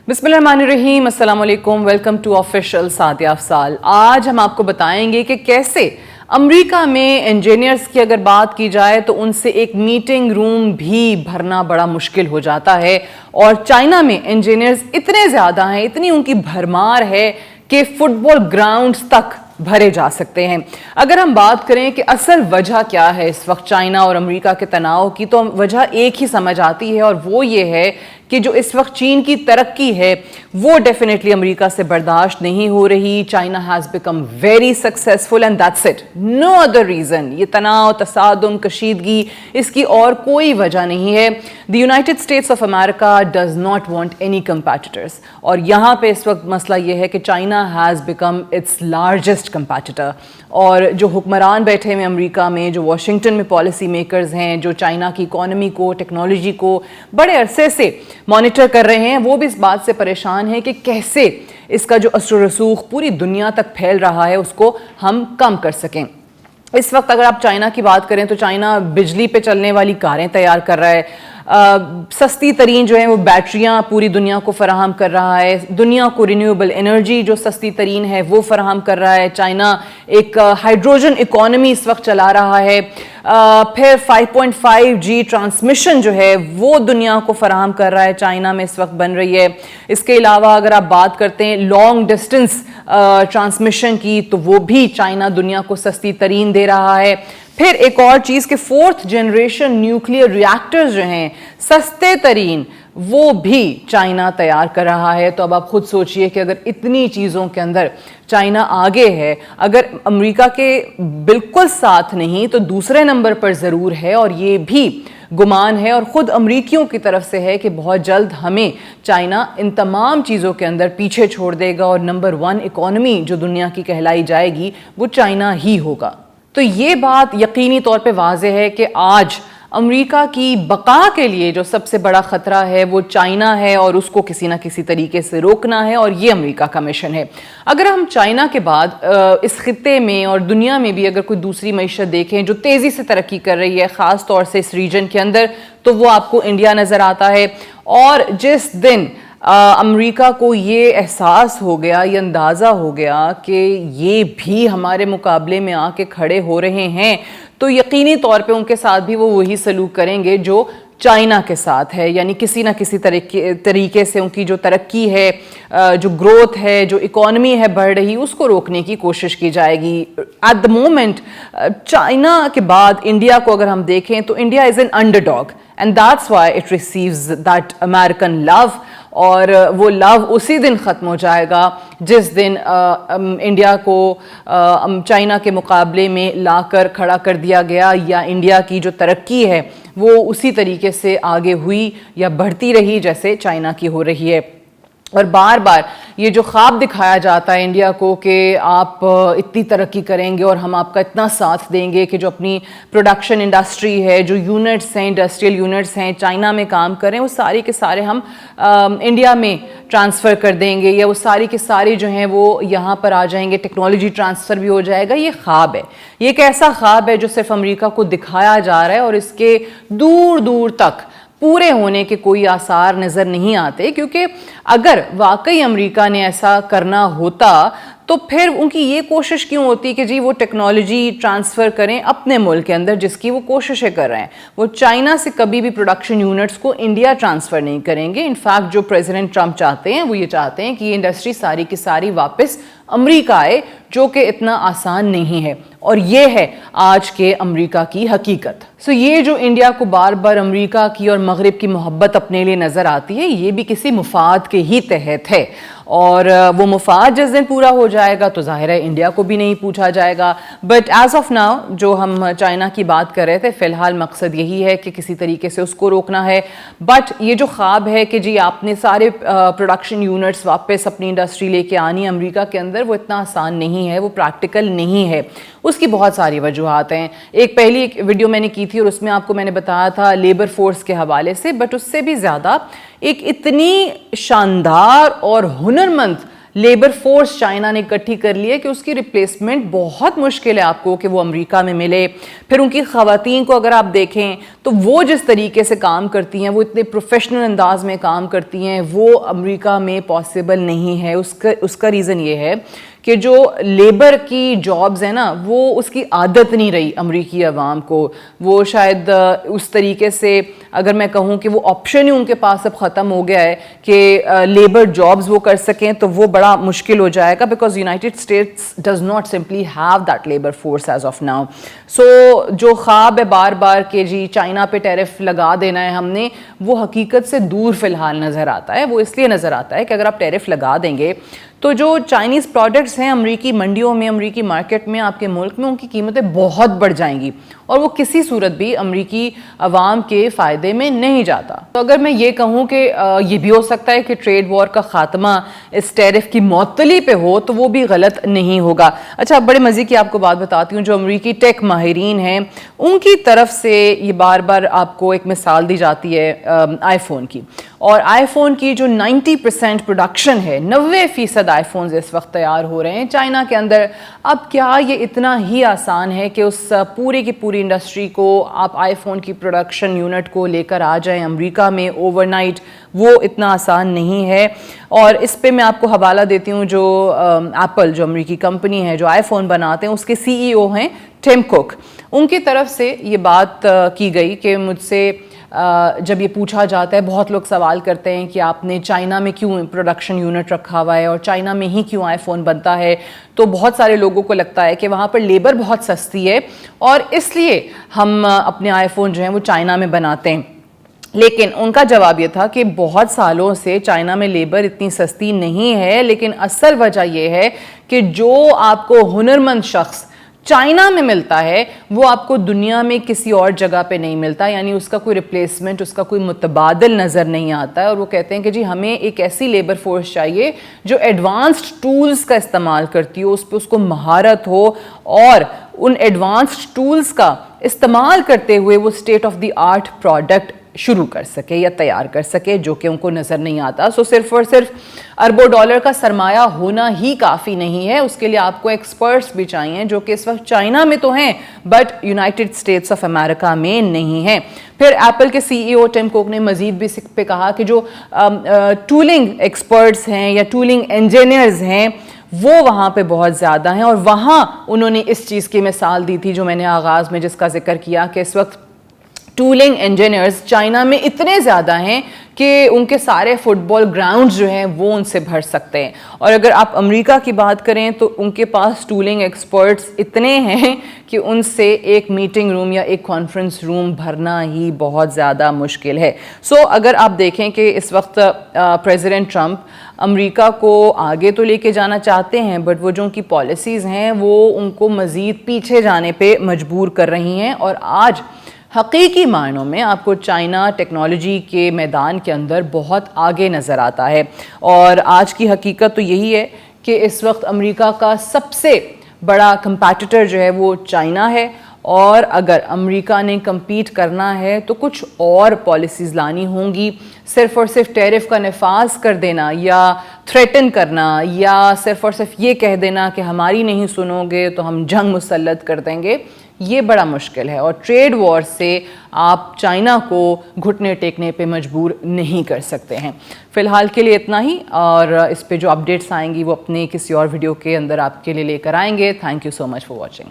बिस्मिल्लाहिर्रहमानिर्रहीम, अस्सलाम वालेकुम, वेलकम टू ऑफिशियल सादिया अफसाल। आज हम आपको बताएंगे कि कैसे अमेरिका में इंजीनियर्स की अगर बात की जाए तो उनसे एक मीटिंग रूम भी भरना बड़ा मुश्किल हो जाता है, और चाइना में इंजीनियर्स इतने ज़्यादा हैं, इतनी उनकी भरमार है कि फुटबॉल ग्राउंड्स तक भरे जा सकते हैं। अगर हम बात करें कि असल वजह क्या है इस वक्त चाइना और अमेरिका के तनाव की, तो वजह एक ही समझ आती है, और वो ये है कि जो इस वक्त चीन की तरक्की है वो डेफिनेटली अमेरिका से बर्दाश्त नहीं हो रही। China has become very successful and that's it, no other reason. ये तनाव, तसादुम, कशीदगी, इसकी और कोई वजह नहीं है। The United States of America does not want any competitors, और यहाँ पे इस वक्त मसला ये है कि China has become its largest competitor. और जो हुक्मरान बैठे हुए अमेरिका में, जो वाशिंगटन में पॉलिसी मेकर्स हैं, जो चाइना की इकॉनमी को, टेक्नोलॉजी को बड़े अरसे से मॉनिटर कर रहे हैं, वो भी इस बात से परेशान है कि कैसे इसका जो असर रसूख पूरी दुनिया तक फैल रहा है उसको हम कम कर सकें। इस वक्त अगर आप चाइना की बात करें तो चाइना बिजली पे चलने वाली कारें तैयार कर रहा है, सस्ती तरीन जो है वो बैटरियां पूरी दुनिया को फराहम कर रहा है, दुनिया को रिन्यूएबल एनर्जी जो सस्ती तरीन है वो फराहम कर रहा है। चाइना एक हाइड्रोजन इकोनॉमी इस वक्त चला रहा है। फिर 5.5G ट्रांसमिशन जो है वो दुनिया को फराहम कर रहा है, चाइना में इस वक्त बन रही है। इसके अलावा अगर आप बात करते हैं लॉन्ग डिस्टेंस ट्रांसमिशन की, तो वो भी चाइना दुनिया को सस्ती तरीन दे रहा है। फिर एक और चीज़ कि 4th जनरेशन न्यूक्लियर रिएक्टर्स जो हैं सस्ते तरीन, वो भी चाइना तैयार कर रहा है। तो अब आप खुद सोचिए कि अगर इतनी चीज़ों के अंदर चाइना आगे है, अगर अमेरिका के बिल्कुल साथ नहीं तो दूसरे नंबर पर ज़रूर है, और ये भी गुमान है और ख़ुद अमरीकियों की तरफ से है कि बहुत जल्द हमें चाइना इन तमाम चीज़ों के अंदर पीछे छोड़ देगा, और नंबर 1 इकॉनमी जो दुनिया की कहलाई जाएगी वो चाइना ही होगा। तो ये बात यकीनी तौर पे वाज़ेह है कि आज अमेरिका की बका के लिए जो सबसे बड़ा ख़तरा है वो चाइना है, और उसको किसी ना किसी तरीके से रोकना है, और ये अमेरिका का मिशन है। अगर हम चाइना के बाद इस खित्ते में और दुनिया में भी अगर कोई दूसरी मईशत देखें जो तेज़ी से तरक्की कर रही है, ख़ास तौर से इस रीजन के अंदर, तो वो आपको इंडिया नज़र आता है। और जिस दिन अमेरिका को ये एहसास हो गया, ये अंदाज़ा हो गया कि ये भी हमारे मुकाबले में आके खड़े हो रहे हैं, तो यकीनी तौर पे उनके साथ भी वो वही सलूक करेंगे जो चाइना के साथ है, यानी किसी ना किसी तरीके से उनकी जो तरक्की है, जो ग्रोथ है, जो इकॉनमी है बढ़ रही, उसको रोकने की कोशिश की जाएगी। एट द मोमेंट चाइना के बाद इंडिया को अगर हम देखें तो India is an underdog, and that's why it receives that American love. और वो लव उसी दिन ख़त्म हो जाएगा जिस दिन इंडिया को चाइना के मुकाबले में लाकर खड़ा कर दिया गया, या इंडिया की जो तरक्की है वो उसी तरीके से आगे हुई या बढ़ती रही जैसे चाइना की हो रही है। और बार बार ये जो ख्वाब दिखाया जाता है इंडिया को कि आप इतनी तरक्की करेंगे और हम आपका इतना साथ देंगे कि जो अपनी प्रोडक्शन इंडस्ट्री है, जो यूनिट्स हैं, इंडस्ट्रियल यूनिट्स हैं चाइना में काम करें, वो सारे के सारे हम इंडिया में ट्रांसफ़र कर देंगे, या वो सारी के सारे जो हैं वो यहाँ पर आ जाएंगे, टेक्नोलॉजी ट्रांसफ़र भी हो जाएगा। ये ख्वाब है, ये एक ऐसा ख्वाब है जो सिर्फ अमेरिका को दिखाया जा रहा है, और इसके दूर दूर तक पूरे होने के कोई आसार नज़र नहीं आते। क्योंकि अगर वाकई अमेरिका ने ऐसा करना होता तो फिर उनकी ये कोशिश क्यों होती कि जी वो टेक्नोलॉजी ट्रांसफ़र करें अपने मुल्क के अंदर, जिसकी वो कोशिशें कर रहे हैं। वो चाइना से कभी भी प्रोडक्शन यूनिट्स को इंडिया ट्रांसफ़र नहीं करेंगे। इनफैक्ट जो प्रेसिडेंट ट्रंप चाहते हैं वो ये चाहते हैं कि ये इंडस्ट्री सारी की सारी वापस अमेरिका आए, जो कि इतना आसान नहीं है, और ये है आज के अमेरिका की हकीकत। सो ये जो इंडिया को बार बार अमेरिका की और मगरिब की मोहब्बत अपने लिए नज़र आती है, ये भी किसी मुफाद के ही तहत है, और वो मुफाद जिस दिन पूरा हो जाएगा तो ज़ाहिर है इंडिया को भी नहीं पूछा जाएगा। बट एज ऑफ नाउ जो हम चाइना की बात कर रहे थे, फ़िलहाल मकसद यही है कि किसी तरीके से उसको रोकना है। बट ये जो ख्वाब है कि जी आपने सारे प्रोडक्शन यूनिट्स वापस अपनी इंडस्ट्री लेके आनी अमेरिका के अंदर, वो इतना आसान नहीं है, वो प्रैक्टिकल नहीं है। उसकी बहुत सारी वजूहात हैं। एक पहली एक वीडियो मैंने की थी और उसमें आपको मैंने बताया था लेबर फोर्स के हवाले से, बट उससे भी ज़्यादा एक इतनी शानदार और हुनरमंद لیبر فورس چائنا نے اکٹھی کر لی ہے کہ اس کی ریپلیسمنٹ بہت مشکل ہے آپ کو کہ وہ امریکہ میں ملے. پھر ان کی خواتین کو اگر آپ دیکھیں تو وہ جس طریقے سے کام کرتی ہیں, وہ اتنے پروفیشنل انداز میں کام کرتی ہیں, وہ امریکہ میں پاسبل نہیں ہے. اس کا ریزن یہ ہے کہ جو لیبر کی جابز ہیں نا, وہ اس کی عادت نہیں رہی امریکی عوام کو. وہ شاید اس طریقے سے اگر میں کہوں کہ وہ آپشن ہی ان کے پاس اب ختم ہو گیا ہے کہ لیبر جابز وہ کر سکیں, تو وہ بڑا مشکل ہو جائے گا, because United States does not simply have that labour force as of now. So جو خواب ہے بار بار کہ جی چائنا پہ ٹیرف لگا دینا ہے ہم نے, وہ حقیقت سے دور فی الحال نظر آتا ہے. وہ اس لیے نظر آتا ہے کہ اگر آپ ٹیرف لگا دیں گے تو جو چائنیز پروڈکٹس ہیں امریکی منڈیوں میں, امریکی مارکیٹ میں, آپ کے ملک میں, ان کی قیمتیں بہت بڑھ جائیں گی, اور وہ کسی صورت بھی امریکی عوام کے فائدے میں نہیں جاتا. تو اگر میں یہ کہوں کہ یہ بھی ہو سکتا ہے کہ ٹریڈ وار کا خاتمہ اس ٹیرف کی معطلی پہ ہو, تو وہ بھی غلط نہیں ہوگا. اچھا, بڑے مزے کی آپ کو بات بتاتی ہوں. جو امریکی ٹیک ماہرین ہیں ان کی طرف سے یہ بار بار آپ کو ایک مثال دی جاتی ہے آئی فون کی, اور آئی فون کی جو 90% پروڈکشن ہے, 90% آئی فونز اس وقت تیار ہو رہے ہیں چائنا کے اندر. اب کیا یہ اتنا ہی آسان ہے کہ اس پوری کی پوری انڈسٹری کو آپ آئی فون کی پروڈکشن یونٹ کو لے کر آ جائیں امریکہ میں اوور نائٹ؟ وہ اتنا آسان نہیں ہے. اور اس پہ میں آپ کو حوالہ دیتی ہوں, جو ایپل جو امریکی کمپنی ہے جو آئی فون بناتے ہیں, اس کے CEO ہیں ٹم کوک. ان کی طرف سے یہ بات کی گئی کہ مجھ سے جب یہ پوچھا جاتا ہے, بہت لوگ سوال کرتے ہیں کہ آپ نے چائنا میں کیوں پروڈکشن یونٹ رکھا ہوا ہے اور چائنا میں ہی کیوں آئی فون بنتا ہے, تو بہت سارے لوگوں کو لگتا ہے کہ وہاں پر لیبر بہت سستی ہے اور اس لیے ہم اپنے آئی فون جو ہیں وہ چائنا میں بناتے ہیں. لیکن ان کا جواب یہ تھا کہ بہت سالوں سے چائنا میں لیبر اتنی سستی نہیں ہے, لیکن اصل وجہ یہ ہے کہ جو آپ کو ہنرمند شخص چائنا میں ملتا ہے وہ آپ کو دنیا میں کسی اور جگہ پہ نہیں ملتا, یعنی اس کا کوئی ریپلیسمنٹ, اس کا کوئی متبادل نظر نہیں آتا ہے. اور وہ کہتے ہیں کہ جی ہمیں ایک ایسی لیبر فورس چاہیے جو ایڈوانسڈ ٹولز کا استعمال کرتی ہو, اس پہ اس کو مہارت ہو, اور ان ایڈوانسڈ ٹولز کا استعمال کرتے ہوئے وہ state of the art product شروع کر سکے یا تیار کر سکے, جو کہ ان کو نظر نہیں آتا. سو صرف اور صرف اربوں ڈالر کا سرمایہ ہونا ہی کافی نہیں ہے, اس کے لیے آپ کو ایکسپرٹس بھی چاہیے جو کہ اس وقت چائنا میں تو ہیں but United States of America میں نہیں ہیں. پھر ایپل کے CEO ٹم کوک نے مزید بھی اس پہ کہا کہ جو ٹولنگ ایکسپرٹس ہیں یا ٹولنگ انجینئرز ہیں وہ وہاں پہ بہت زیادہ ہیں, اور وہاں انہوں نے اس چیز کی مثال دی تھی جو میں نے آغاز میں جس کا ذکر کیا کہ اس وقت ٹولنگ انجینئرز چائنا میں اتنے زیادہ ہیں کہ ان کے سارے فٹ بال گراؤنڈز جو ہیں وہ ان سے بھر سکتے ہیں. اور اگر آپ امریکہ کی بات کریں تو ان کے پاس ٹولنگ ایکسپرٹس اتنے ہیں کہ ان سے ایک میٹنگ روم یا ایک کانفرنس روم بھرنا ہی بہت زیادہ مشکل ہے. سو اگر آپ دیکھیں کہ اس وقت پریزیڈنٹ ٹرمپ امریکہ کو آگے تو لے کے جانا چاہتے ہیں, بٹ وہ جو ان کی پالیسیز ہیں وہ ان کو مزید پیچھے جانے پہ مجبور کر رہی ہیں. اور آج حقیقی معنوں میں آپ کو چائنا ٹیکنالوجی کے میدان کے اندر بہت آگے نظر آتا ہے, اور آج کی حقیقت تو یہی ہے کہ اس وقت امریکہ کا سب سے بڑا کمپیٹیٹر جو ہے وہ چائنا ہے. اور اگر امریکہ نے کمپیٹ کرنا ہے تو کچھ اور پالیسیز لانی ہوں گی. صرف اور صرف ٹیرف کا نفاذ کر دینا یا تھریٹن کرنا یا صرف اور صرف یہ کہہ دینا کہ ہماری نہیں سنو گے تو ہم جنگ مسلط کر دیں گے, یہ بڑا مشکل ہے. اور ٹریڈ وار سے آپ چائنا کو گھٹنے ٹیکنے پہ مجبور نہیں کر سکتے ہیں. فی الحال کے لیے اتنا ہی, اور اس پہ جو اپڈیٹس آئیں گی وہ اپنے کسی اور ویڈیو کے اندر آپ کے لیے لے کر آئیں گے. Thank you so much for watching.